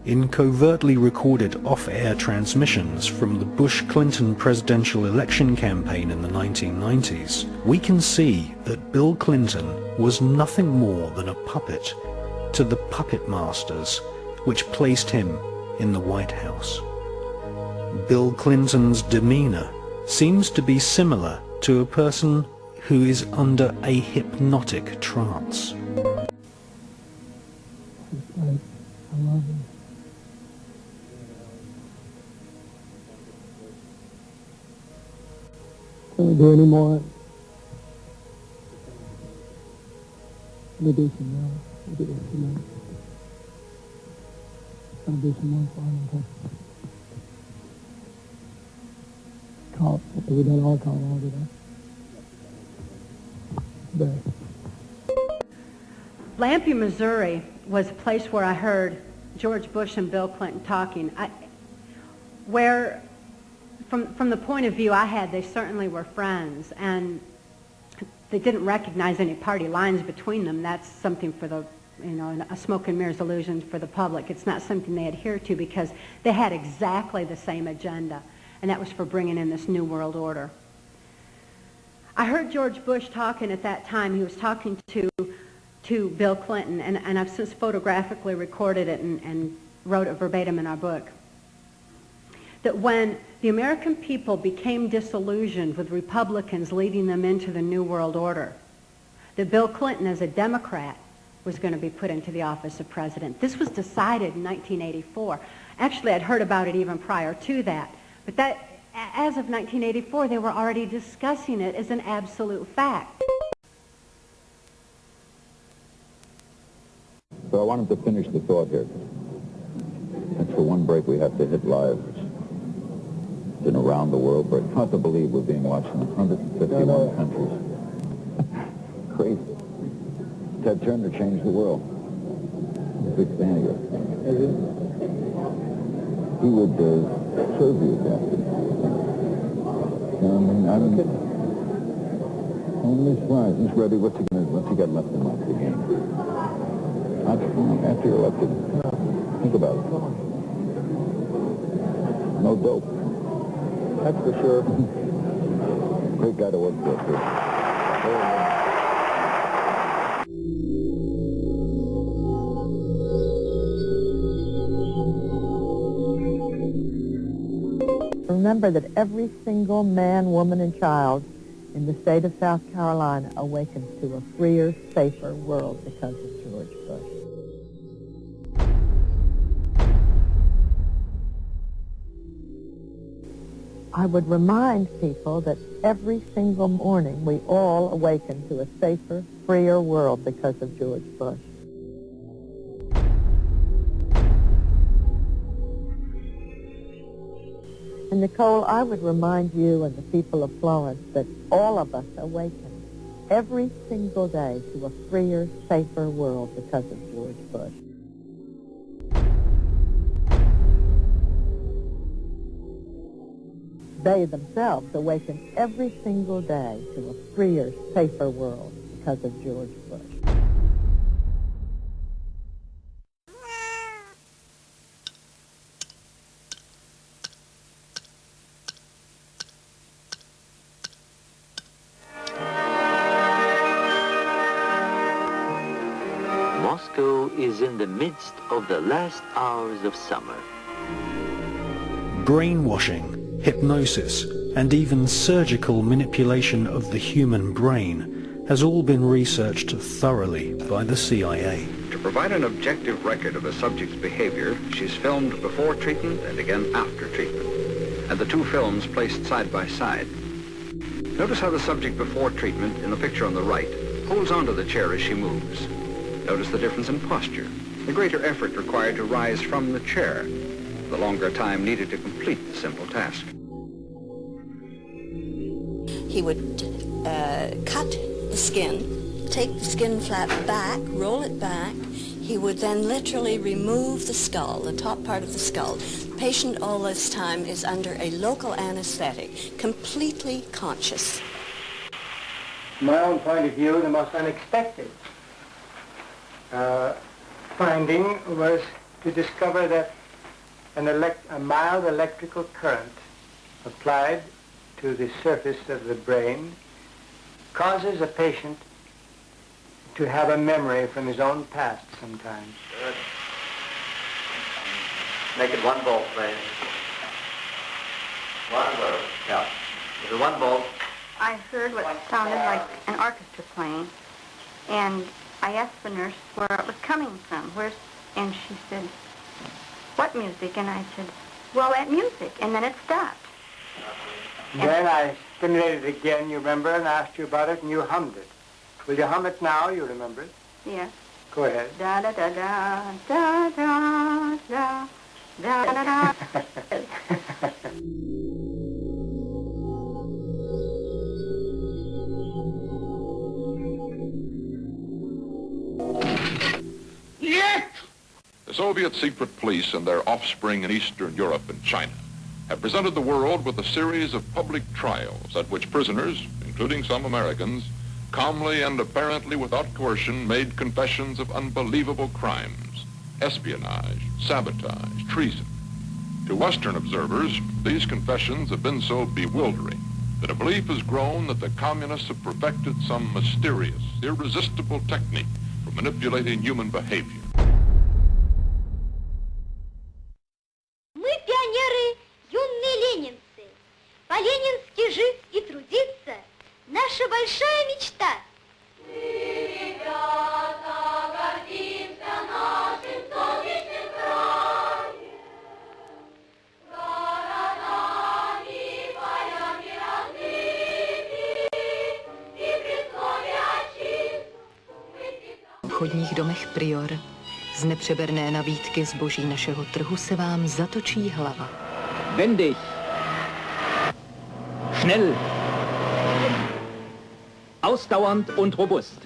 In covertly recorded off-air transmissions from the Bush-Clinton presidential election campaign in the 1990s, we can see that Bill Clinton was nothing more than a puppet to the puppet masters which placed him in the White House. Bill Clinton's demeanor seems to be similar to a person who is under a hypnotic trance. I love him. Can we do any more? Can we do some more? Can we do some more? Can we do some more final? Call. We done all call all today. Lampe, Missouri was a place where I heard George Bush and Bill Clinton talking. From the point of view I had, they certainly were friends, and they didn't recognize any party lines between them. That's something for the, a smoke and mirrors illusion for the public. It's not something they adhere to because they had exactly the same agenda, and that was for bringing in this new world order. I heard George Bush talking at that time. He was talking to Bill Clinton, and I've since photographically recorded it and wrote it verbatim in our book, that when the American people became disillusioned with Republicans leading them into the New World Order, that Bill Clinton, as a Democrat, was going to be put into the office of president. This was decided in 1984. Actually, I'd heard about it even prior to that, but that, as of 1984, they were already discussing it as an absolute fact. So I wanted to finish the thought here. And for one break, we have to hit live. It's been around the world, but it's hard to believe we're being watched in 151 countries. Crazy. Ted Turner changed the world. I'm a big fan of yours. He would serve you that. You know what I mean? I'm surprised. He's ready. What's he got left in the game? After you're elected, think about it. No dope. That's for sure. Great guy to work for, too. Remember that every single man, woman, and child in the state of South Carolina awakens to a freer, safer world because of George Bush. I would remind people that every single morning we all awaken to a safer, freer world because of George Bush. And Nicole, I would remind you and the people of Florence that all of us awaken every single day to a freer, safer world because of George Bush. They themselves awaken every single day to a freer, safer world because of George Bush. Moscow is in the midst of the last hours of summer. Brainwashing, hypnosis, and even surgical manipulation of the human brain has all been researched thoroughly by the CIA. To provide an objective record of a subject's behavior, she's filmed before treatment and again after treatment, and the two films placed side by side. Notice how the subject before treatment, in the picture on the right, holds onto the chair as she moves. Notice the difference in posture, the greater effort required to rise from the chair, the longer time needed to complete the simple task. He would cut the skin, take the skin flap back, roll it back. He would then literally remove the skull, the top part of the skull. The patient all this time is under a local anesthetic, completely conscious. From my own point of view, the most unexpected finding was to discover that a mild electrical current applied to the surface of the brain causes a patient to have a memory from his own past sometimes. Good. Make it 1 volt, please. 1 volt. Yeah. This is 1 volt. I heard what sounded like an orchestra playing, and I asked the nurse where it was coming from. And she said, "What music?" And I said, "Well, that music." And then it stopped. Then I stimulated it again, you remember, and asked you about it, and you hummed it. Will you hum it now? You remember it? Yes. Go ahead. Da da da da da da da da da da. The Soviet secret police and their offspring in Eastern Europe and China have presented the world with a series of public trials at which prisoners, including some Americans, calmly and apparently without coercion made confessions of unbelievable crimes, espionage, sabotage, treason. To Western observers, these confessions have been so bewildering that a belief has grown that the communists have perfected some mysterious, irresistible technique for manipulating human behavior. Мы пионеры, юные ленинцы. По-ленински жить и трудиться – наша большая мечта. Мы, ребята, гордимся нашим солнечным краем, городами, полями разными, и при слове отчизну. V obchodních domech Prior z nepřeberné nabídky zboží našeho trhu se vám zatočí hlava. Wendig. Schnell. Ausdauernd und robust.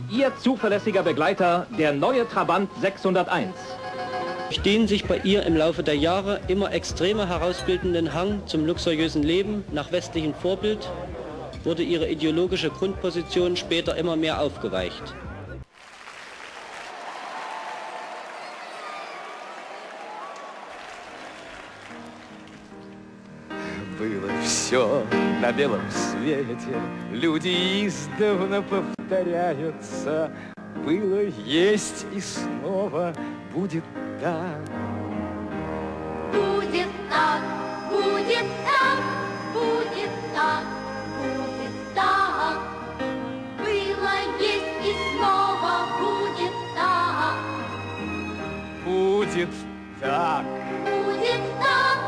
Ihr zuverlässiger Begleiter, der neue Trabant 601. Durch den sich bei ihr im Laufe der Jahre immer extremer herausbildenden Hang zum luxuriösen Leben nach westlichem Vorbild wurde ihre ideologische Grundposition später immer mehr aufgeweicht. Было все на белом свете, люди издавна повторяются. Было, есть и снова будет так. Будет так, будет так, будет так, будет так. Было, есть и снова будет так. Будет так. Будет так.